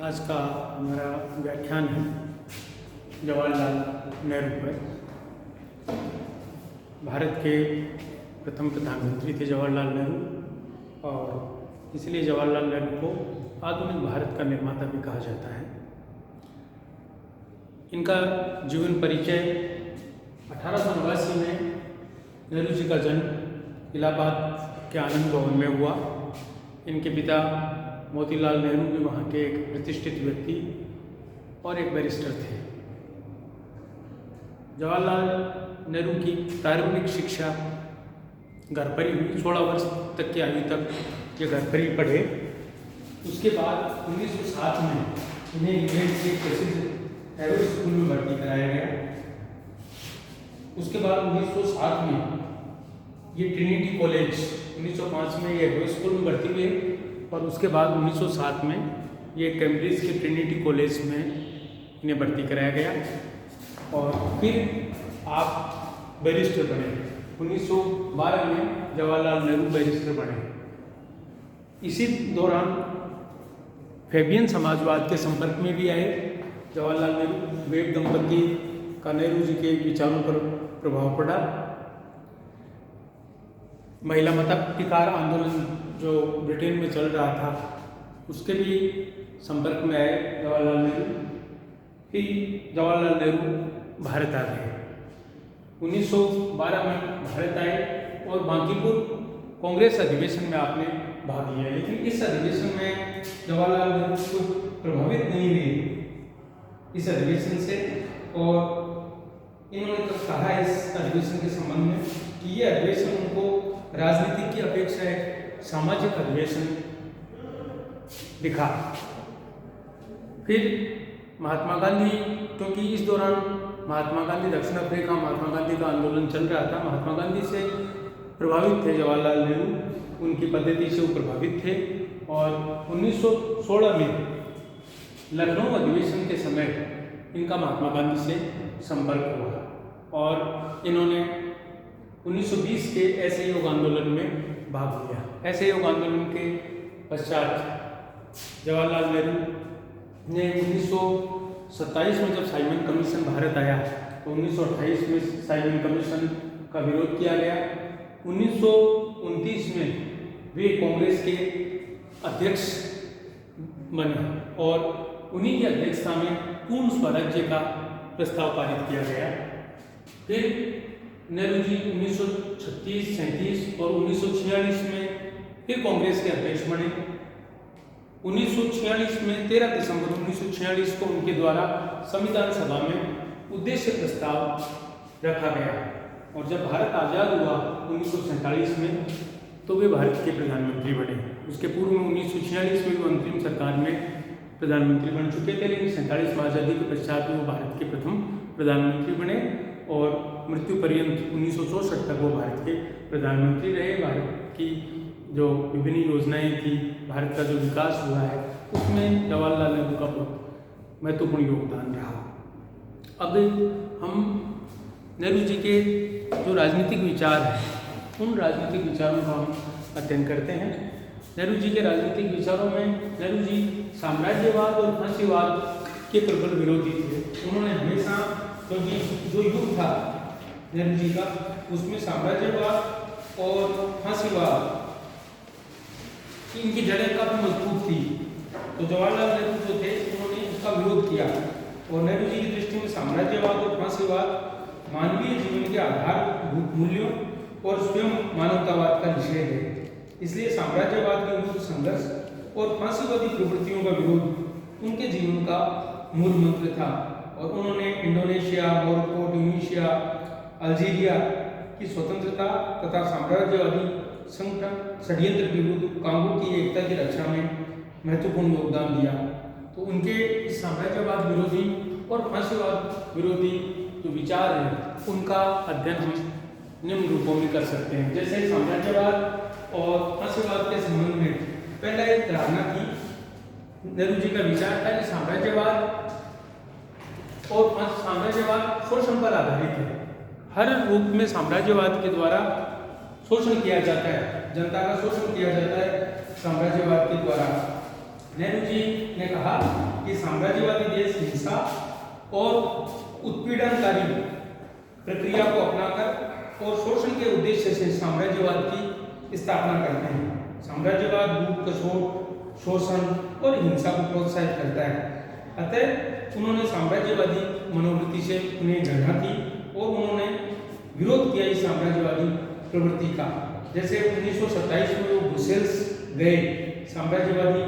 आज का हमारा व्याख्यान है जवाहरलाल नेहरू पर। भारत के प्रथम प्रधानमंत्री थे जवाहरलाल नेहरू और इसलिए जवाहरलाल नेहरू को आधुनिक भारत का निर्माता भी कहा जाता है। इनका जीवन परिचय 1889 में नेहरू जी का जन्म इलाहाबाद के आनंद भवन में हुआ। इनके पिता मोतीलाल नेहरू भी वहाँ के एक प्रतिष्ठित व्यक्ति और एक बैरिस्टर थे। जवाहरलाल नेहरू की प्रारंभिक शिक्षा घर पर ही हुई। 16 वर्ष तक की आयु तक ये घर पर ही पढ़े। उसके बाद 1907 में इन्हें इंग्लैंड के प्रसिद्ध हैरो स्कूल में भर्ती कराया गया। उसके बाद 1907 में ये ट्रिनिटी कॉलेज, 1905 में ये हैरो स्कूल में भर्ती हुए और उसके बाद 1907 में ये कैम्ब्रिज के ट्रिनिटी कॉलेज में इन्हें भर्ती कराया गया और फिर आप बैरिस्टर बने। 1912 में जवाहरलाल नेहरू बैरिस्टर बने। इसी दौरान फैबियन समाजवाद के संपर्क में भी आए। जवाहरलाल नेहरू वेब दंपति का नेहरू जी के विचारों पर प्रभाव पड़ा। महिला मताधिकार आंदोलन जो ब्रिटेन में चल रहा था उसके भी संपर्क में आए जवाहरलाल नेहरू। फिर जवाहरलाल नेहरू भारत आ गए। 1912 में भारत आए और बांकीपुर कांग्रेस अधिवेशन में आपने भाग लिया, लेकिन इस अधिवेशन में जवाहरलाल नेहरू को प्रभावित नहीं हुए इस अधिवेशन से। और इन्होंने तो कहा इस अधिवेशन के संबंध में कि ये अधिवेशन उनको राजनीति की अपेक्षा एक सामाजिक अधिवेशन दिखा। फिर महात्मा गांधी, क्योंकि इस दौरान महात्मा गांधी दक्षिण अफ्रीका महात्मा गांधी का आंदोलन चल रहा था, महात्मा गांधी से प्रभावित थे जवाहरलाल नेहरू, उनकी पद्धति से वो प्रभावित थे। और 1916 में लखनऊ अधिवेशन के समय इनका महात्मा गांधी से संपर्क हुआ और इन्होंने 1920 के असहयोग आंदोलन में भाग लिया। असहयोग आंदोलन के पश्चात जवाहरलाल नेहरू ने 1927 में जब साइमन कमीशन भारत आया तो 1928 में साइमन कमीशन का विरोध किया गया। 1929 में वे कांग्रेस के अध्यक्ष बने और उन्हीं की अध्यक्षता में पूर्ण स्वराज्य का प्रस्ताव पारित किया गया। फिर नेहरू जी 1936, 37 और 1946 में फिर कांग्रेस के अध्यक्ष बने। 1946 में 13 दिसंबर 1946 को उनके द्वारा संविधान सभा में उद्देश्य प्रस्ताव रखा गया और जब भारत आज़ाद हुआ 1947 में तो वे भारत के प्रधानमंत्री बने। उसके पूर्व में 1946 में वो अंतरिम सरकार में प्रधानमंत्री बन चुके थे, लेकिन 47 में आज़ादी के पश्चात वो भारत के प्रथम प्रधानमंत्री बने और मृत्यु पर्यंत 1964 तक वो भारत के प्रधानमंत्री रहे। भारत की जो विभिन्न योजनाएं थी, भारत का जो विकास हुआ है, उसमें जवाहरलाल नेहरू का बहुत महत्वपूर्ण योगदान रहा। अब हम नेहरू जी के जो राजनीतिक विचार हैं उन राजनीतिक विचारों का हम अध्ययन करते हैं। नेहरू जी के राजनीतिक विचारों में नेहरू जी साम्राज्यवाद और फांसीवाद के प्रबल विरोधी थे। उन्होंने हमेशा, क्योंकि जो युग था नेहरू जी का उसमें साम्राज्यवाद और फांसीवाद इनकी जड़ें काफी मजबूत थी, तो जवाहरलाल नेहरू जो थे उन्होंने इसका विरोध किया। और नेहरू जी की दृष्टि में साम्राज्यवाद और फांसीवाद मानवीय जीवन के आधारभूत मूल्यों और स्वयं मानवतावाद का निषेध है। इसलिए साम्राज्यवाद के विरुद्ध संघर्ष और फांसीवादी प्रवृत्तियों का विरोध उनके जीवन का मूल मंत्र था। और उन्होंने इंडोनेशिया, मोरक्को, ट्यूनीशिया, अल्जीरिया की स्वतंत्रता तथा साम्राज्यवादी षड्यंत्र के विरुद्ध कांगो की एकता की रक्षा में महत्वपूर्ण योगदान दिया। तो उनके इस साम्राज्यवाद विरोधी और फांसीवाद विरोधी जो विचार हैं उनका अध्ययन हम निम्न रूपों में कर सकते हैं। जैसे साम्राज्यवाद और फांसीवाद के संबंध में पहला एक धारणा थी, नेहरू जी का विचार था कि साम्राज्यवाद शोषण पर आधारित है। हर रूप में साम्राज्यवाद के द्वारा शोषण किया जाता है, जनता का शोषण किया जाता है साम्राज्यवाद के द्वारा। नेहरू जी ने कहा साम्राज्यवादी देश हिंसा और उत्पीड़नकारी प्रक्रिया को अपनाकर और शोषण के उद्देश्य से साम्राज्यवाद की स्थापना करते हैं। साम्राज्यवाद लूट, कछोट, शोषण और हिंसा को प्रोत्साहित करता है। अतः उन्होंने साम्राज्यवादी मनोवृत्ति से उन्हें घृणा की और उन्होंने विरोध किया इस साम्राज्यवादी प्रवृत्ति का। जैसे 1927 में वो ब्रुसेल्स गए साम्राज्यवादी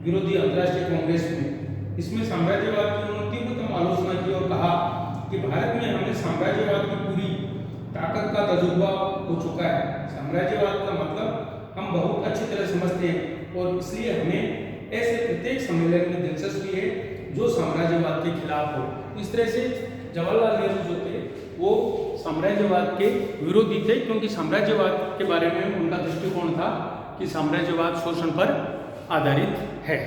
विरोधी अंतर्राष्ट्रीय कांग्रेस में। इसमें साम्राज्यवाद की उन्होंने तीव्रतम आलोचना की और कहा कि भारत में हमने साम्राज्यवाद की पूरी ताकत का तजुर्बा हो चुका है। साम्राज्यवाद का मतलब हम बहुत अच्छी तरह समझते हैं और इसलिए हमें ऐसे प्रत्येक सम्मेलन में दिलचस्पी है जो साम्राज्यवाद के खिलाफ हो। इस तरह से जवाहरलाल नेहरू जो थे वो साम्राज्यवाद के विरोधी थे, क्योंकि साम्राज्यवाद के बारे में उनका दृष्टिकोण था कि साम्राज्यवाद शोषण पर आधारित है।